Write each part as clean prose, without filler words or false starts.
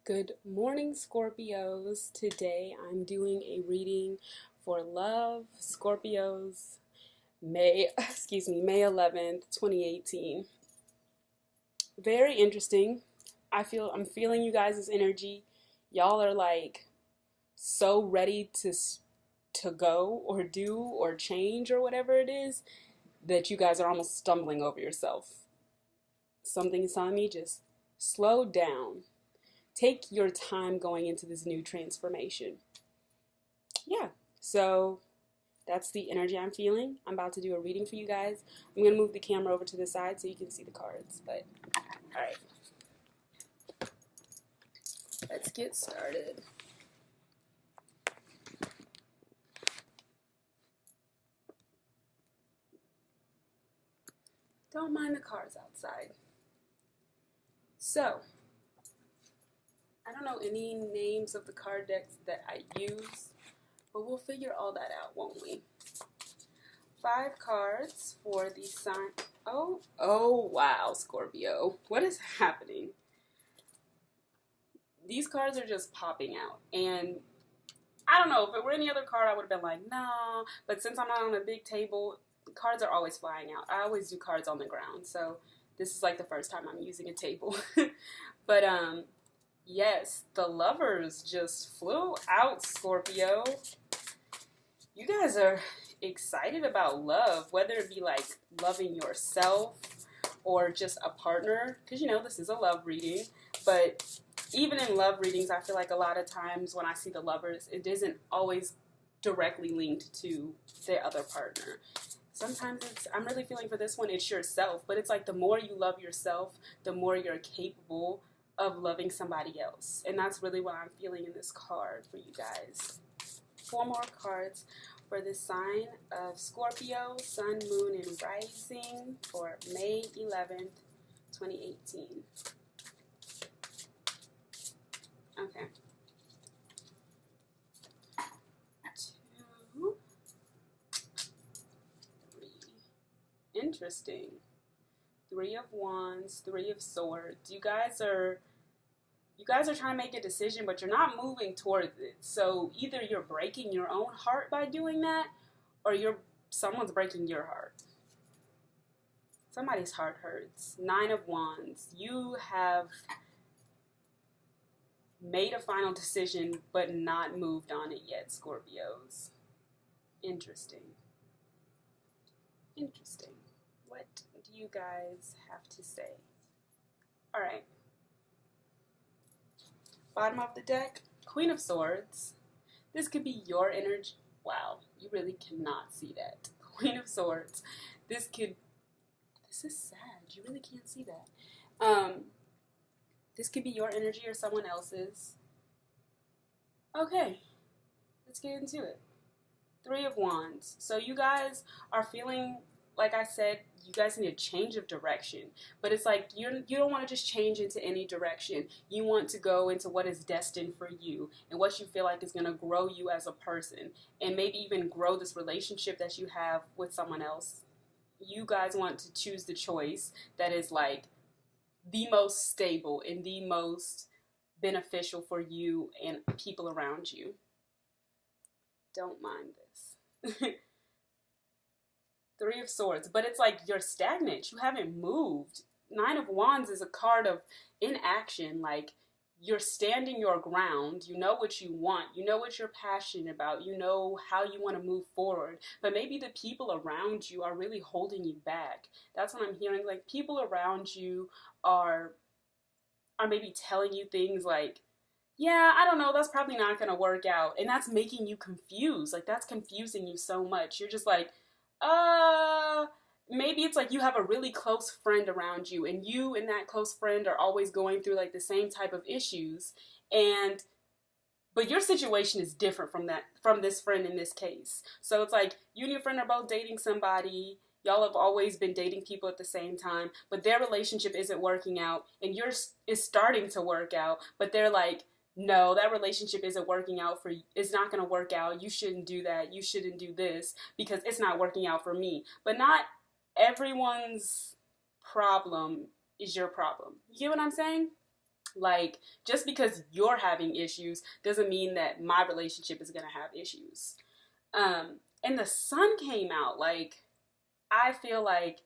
Good morning, Scorpios. Today I'm doing a reading for love, Scorpios, May 11th, 2018. Very interesting. I'm feeling you guys' energy. Y'all are like so ready to go or do or change or whatever it is that you guys are almost stumbling over yourself. Something is telling me just slow down. Take your time going into this new transformation. Yeah, so that's the energy I'm feeling. I'm about to do a reading for you guys. I'm going to move the camera over to the side so you can see the cards. But, all right. Let's get started. Don't mind the cars outside. So, I don't know any names of the card decks that I use, but we'll figure all that out, won't we? 5 cards for the sign. Oh, wow, Scorpio. What is happening? These cards are just popping out. And I don't know, if it were any other card, I would have been like, nah. But since I'm not on a big table, cards are always flying out. I always do cards on the ground. So this is like the first time I'm using a table. But, yes, the Lovers just flew out, Scorpio. You guys are excited about love, whether it be like loving yourself or just a partner, because this is a love reading. But even in love readings, I feel like a lot of times when I see the Lovers, it isn't always directly linked to the other partner. Sometimes I'm really feeling for this one, it's yourself, but it's like the more you love yourself, the more you're capable of loving somebody else. And that's really what I'm feeling in this card for you guys. 4 more cards for the sign of Scorpio, Sun, Moon, and Rising for May 11th, 2018. Okay. 2, 3. Interesting. 3 of Wands, 3 of Swords. You guys are trying to make a decision, but you're not moving towards it. So either you're breaking your own heart by doing that, or someone's breaking your heart. Somebody's heart hurts. 9 of Wands. You have made a final decision, but not moved on it yet, Scorpios. Interesting. Interesting. What do you guys have to say? All right. Bottom of the deck, Queen of Swords. This could be your energy. Wow, you really cannot see that. Queen of Swords. This is sad. You really can't see that. This could be your energy or someone else's. Okay, let's get into it. 3 of Wands. So you guys are feeling, like I said, you guys need a change of direction. But it's like you don't want to just change into any direction. You want to go into what is destined for you and what you feel like is going to grow you as a person and maybe even grow this relationship that you have with someone else. You guys want to choose the choice that is like the most stable and the most beneficial for you and people around you. Don't mind this. 3 of Swords, but it's like you're stagnant. You haven't moved. 9 of Wands is a card of inaction. Like you're standing your ground. You know what you want. You know what you're passionate about. You know how you want to move forward. But maybe the people around you are really holding you back. That's what I'm hearing. Like people around you are maybe telling you things like, yeah, I don't know, that's probably not going to work out. And that's making you confused. Like that's confusing you so much. You're just like, maybe it's like you have a really close friend around you and you and that close friend are always going through like the same type of issues, but your situation is different from this friend in this case. So it's like you and your friend are both dating somebody. Y'all have always been dating people at the same time, but their relationship isn't working out and yours is starting to work out, but they're like, no, that relationship isn't working out for you. It's not going to work out. You shouldn't do that. You shouldn't do this because it's not working out for me. But not everyone's problem is your problem. You get what I'm saying? Like, just because you're having issues doesn't mean that my relationship is going to have issues. And the sun came out. Like, I feel like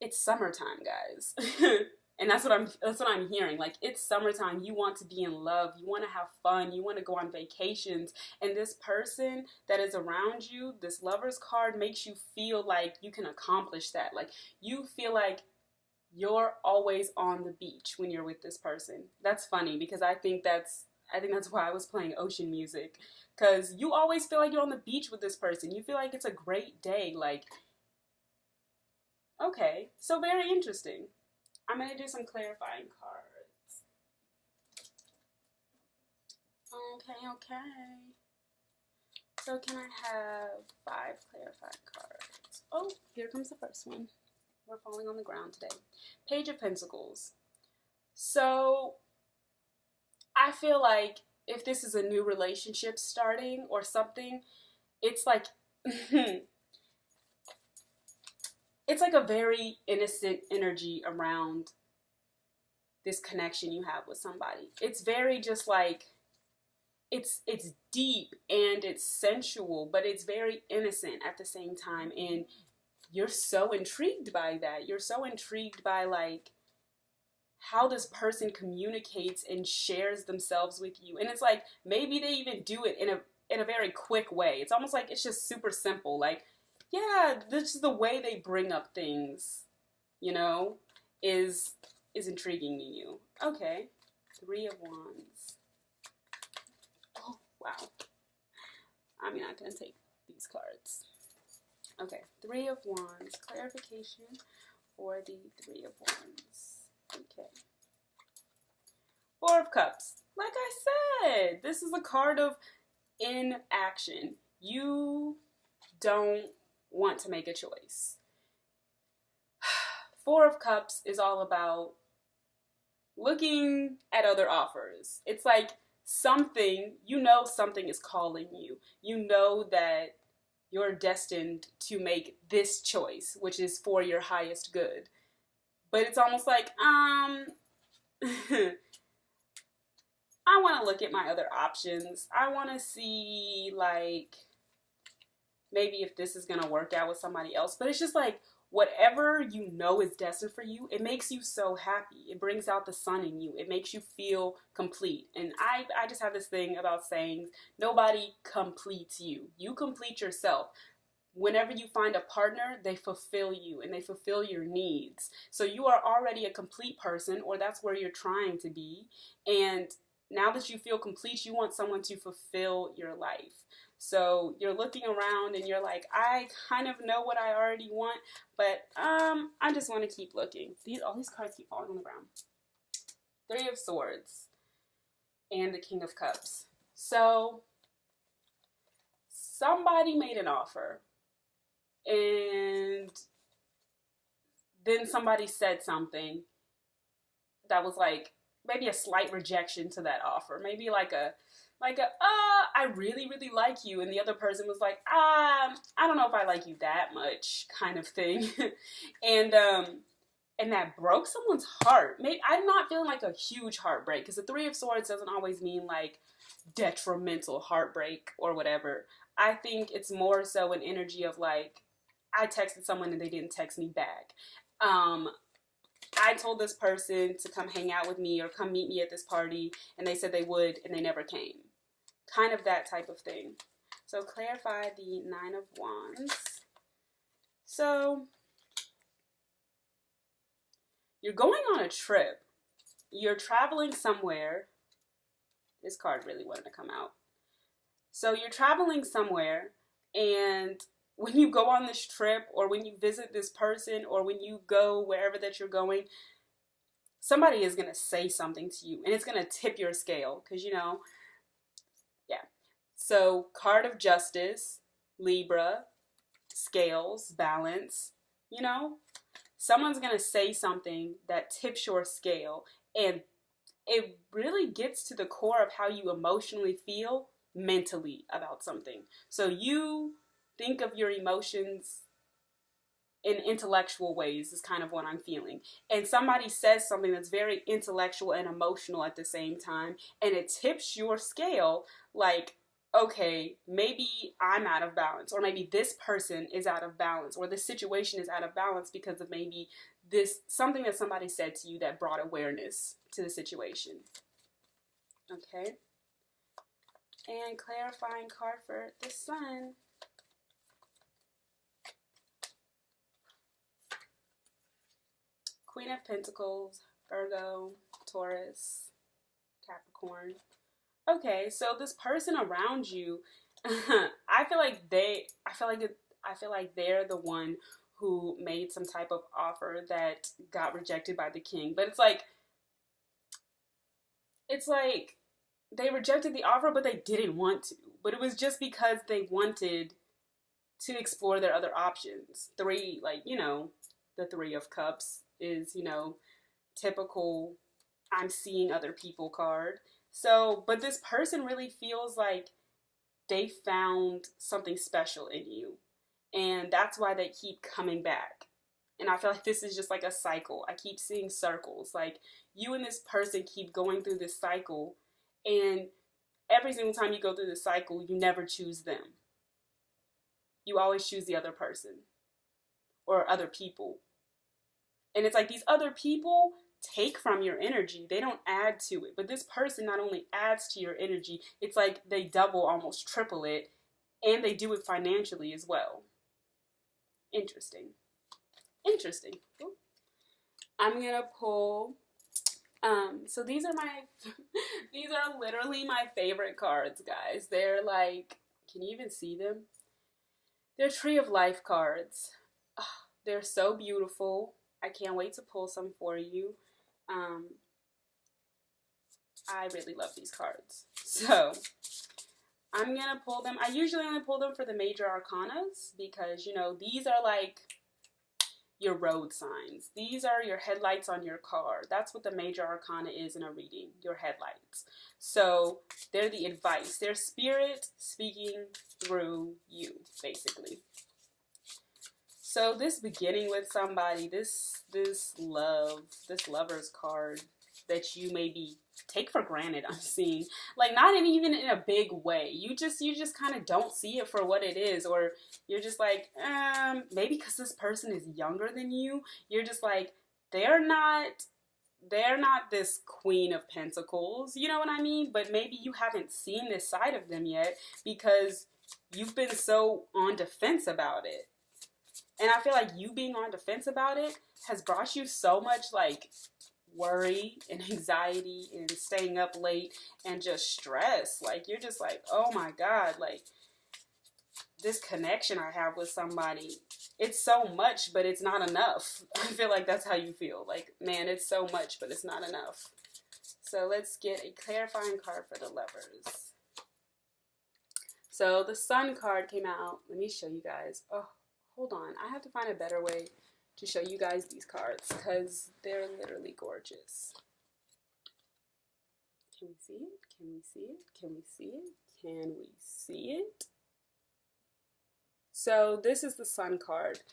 it's summertime, guys. And that's what I'm hearing. Like, it's summertime. You want to be in love. You want to have fun. You want to go on vacations. And this person that is around you, this Lover's card, makes you feel like you can accomplish that. Like, you feel like you're always on the beach when you're with this person. That's funny because I think that's why I was playing ocean music, because you always feel like you're on the beach with this person. You feel like it's a great day. Like, okay, so very interesting. I'm going to do some clarifying cards. Okay. So can I have 5 clarifying cards? Oh, here comes the first one. We're falling on the ground today. Page of Pentacles. So I feel like if this is a new relationship starting or something, it's like it's like a very innocent energy around this connection you have with somebody. It's very just like, it's deep and it's sensual, but it's very innocent at the same time. And you're so intrigued by that. You're so intrigued by like how this person communicates and shares themselves with you. And it's like, maybe they even do it in a very quick way. It's almost like it's just super simple. Like, yeah, this is the way they bring up things, you know, is intriguing to you. Okay, 3 of Wands. Oh, wow. I'm not going to take these cards. Okay, 3 of Wands. Clarification for the 3 of Wands. Okay. 4 of Cups. Like I said, this is a card of inaction. You don't want to make a choice. 4 of Cups is all about looking at other offers. It's like something is calling you. You know that you're destined to make this choice, which is for your highest good. But it's almost like, I want to look at my other options. I want to see, like, maybe if this is going to work out with somebody else. But it's just like, whatever you know is destined for you, it makes you so happy. It brings out the sun in you. It makes you feel complete. And I just have this thing about saying, nobody completes you. You complete yourself. Whenever you find a partner, they fulfill you and they fulfill your needs. So you are already a complete person, or that's where you're trying to be. And now that you feel complete, you want someone to fulfill your life. So you're looking around and you're like, I kind of know what I already want, but I just want to keep looking. All these cards keep falling on the ground. 3 of Swords and the King of Cups. So somebody made an offer and then somebody said something that was like maybe a slight rejection to that offer. Maybe like I really, really like you. And the other person was like, I don't know if I like you that much kind of thing. And that broke someone's heart. Maybe I'm not feeling like a huge heartbreak, because the 3 of Swords doesn't always mean like detrimental heartbreak or whatever. I think it's more so an energy of like, I texted someone and they didn't text me back. I told this person to come hang out with me or come meet me at this party, and they said they would, and they never came. Kind of that type of thing. So clarify the 9 of Wands. So you're going on a trip. You're traveling somewhere. This card really wanted to come out. So you're traveling somewhere, and when you go on this trip, or when you visit this person, or when you go wherever that you're going, somebody is going to say something to you, and it's going to tip your scale, because, you know, yeah. So, card of Justice, Libra, scales, balance, you know, someone's going to say something that tips your scale, and it really gets to the core of how you emotionally feel mentally about something. So you think of your emotions in intellectual ways is kind of what I'm feeling. And somebody says something that's very intellectual and emotional at the same time, and it tips your scale like, okay, maybe I'm out of balance, or maybe this person is out of balance, or this situation is out of balance because of maybe this something that somebody said to you that brought awareness to the situation. Okay. And clarifying card for the Sun. Queen of Pentacles, Virgo, Taurus, Capricorn. Okay, so this person around you, I feel like they're the one who made some type of offer that got rejected by the king. But it's like they rejected the offer, but they didn't want to. But it was just because they wanted to explore their other options. Three, like, you know, the Three of Cups is, you know, typical I'm seeing other people card. So, but this person really feels like they found something special in you. And that's why they keep coming back. And I feel like this is just like a cycle. I keep seeing circles. Like, you and this person keep going through this cycle. And every single time you go through the cycle, you never choose them. You always choose the other person or other people. And it's like these other people take from your energy. They don't add to it. But this person not only adds to your energy, it's like they double, almost triple it. And they do it financially as well. Interesting. Interesting. Ooh. I'm going to pull... so these are these are literally my favorite cards, guys. They're like, can you even see them? They're Tree of Life cards. Oh, they're so beautiful. I can't wait to pull some for you. I really love these cards. So I'm going to pull them. I usually only pull them for the major arcanas because, you know, these are like your road signs. These are your headlights on your car. That's what the major arcana is in a reading, your headlights. So they're the advice. They're spirit speaking through you, basically. So this beginning with somebody, this lover's card that you maybe take for granted, I'm seeing. Like, not even in a big way. You just kind of don't see it for what it is. Or you're just like, maybe because this person is younger than you, you're just like, they're not this Queen of Pentacles. You know what I mean? But maybe you haven't seen this side of them yet because you've been so on defense about it. And I feel like you being on defense about it has brought you so much, like, worry and anxiety and staying up late and just stress. Like, you're just like, oh my God, like, this connection I have with somebody, it's so much, but it's not enough. I feel like that's how you feel. Like, man, it's so much, but it's not enough. So let's get a clarifying card for the lovers. So the Sun card came out. Let me show you guys. Oh, hold on. I have to find a better way to show you guys these cards because they're literally gorgeous. Can we see it? Can we see it? Can we see it? Can we see it? So this is the Sun card.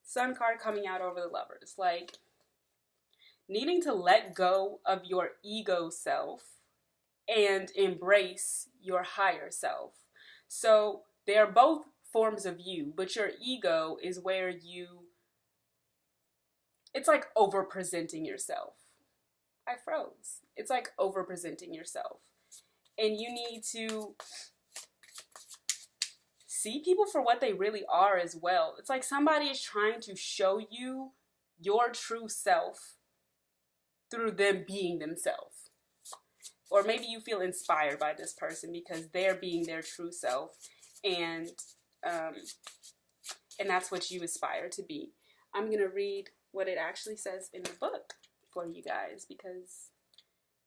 Sun card coming out over the lovers. Like, needing to let go of your ego self and embrace your higher self. So they're both forms of you, but your ego is where it's like over-presenting yourself. I froze. It's like over-presenting yourself. And you need to see people for what they really are as well. It's like somebody is trying to show you your true self through them being themselves. Or maybe you feel inspired by this person because they're being their true self, and that's what you aspire to be. I'm going to read what it actually says in the book for you guys because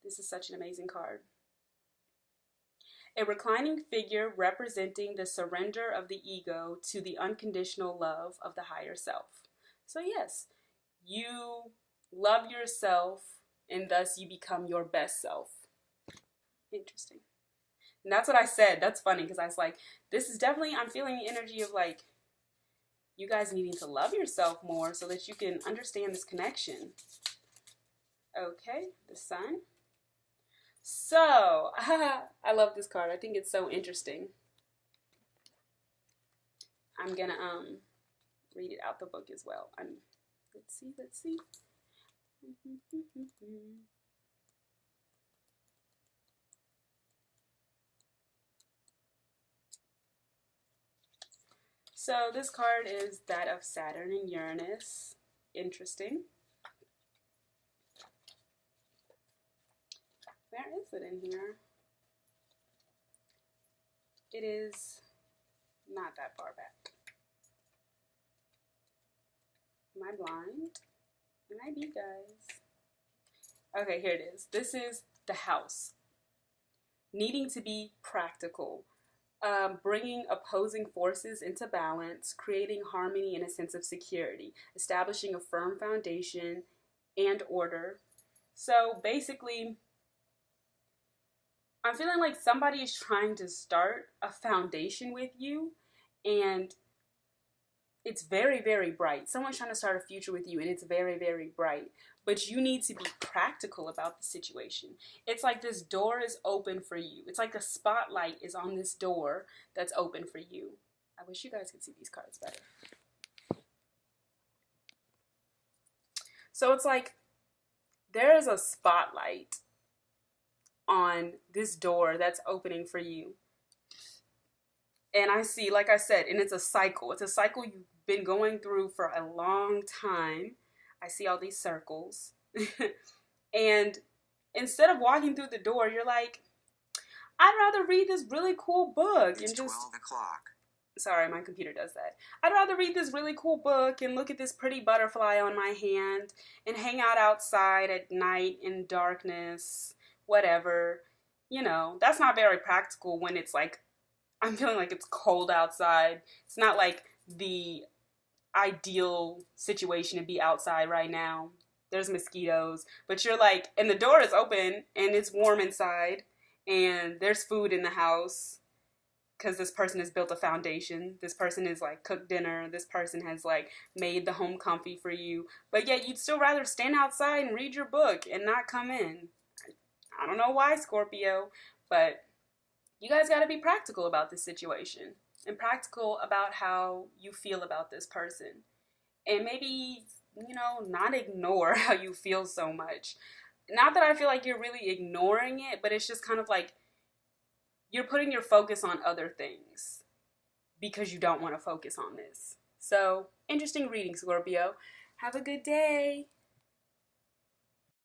this is such an amazing card. A reclining figure representing the surrender of the ego to the unconditional love of the higher self. So yes, you love yourself and thus you become your best self. Interesting. And that's what I said. That's funny because I was like, this is definitely, I'm feeling the energy of like, you guys needing to love yourself more so that you can understand this connection. Okay, the Sun. So, I love this card. I think it's so interesting. I'm gonna read it out the book as well. Let's see. So this card is that of Saturn and Uranus. Interesting. Where is it in here? It is not that far back. Am I blind? It might be, guys. Okay, here it is. This is the House. Needing to be practical. Bringing opposing forces into balance, creating harmony and a sense of security, establishing a firm foundation and order. So basically, I'm feeling like somebody is trying to start a foundation with you, and it's very, very bright. Someone's trying to start a future with you, and it's very, very bright. But you need to be practical about the situation. It's like this door is open for you. It's like the spotlight is on this door that's open for you. I wish you guys could see these cards better. So it's like there is a spotlight on this door that's opening for you. And I see, like I said, and it's a cycle. It's a cycle you've been going through for a long time. I see all these circles. And instead of walking through the door, you're like, I'd rather read this really cool book. It's and just 12 o'clock. Sorry, my computer does that. I'd rather read this really cool book and look at this pretty butterfly on my hand and hang out outside at night in darkness, whatever. You know, that's not very practical when it's like, I'm feeling like it's cold outside. It's not like the ideal situation to be outside right now. There's mosquitoes, but you're like, and the door is open and it's warm inside and there's food in the house because this person has built a foundation. This person has like cooked dinner. This person has like made the home comfy for you, but yet you'd still rather stand outside and read your book and not come in. I don't know why, Scorpio, but you guys got to be practical about this situation and practical about how you feel about this person. And maybe, you know, not ignore how you feel so much. Not that I feel like you're really ignoring it, but it's just kind of like you're putting your focus on other things because you don't want to focus on this. So, interesting reading, Scorpio. Have a good day.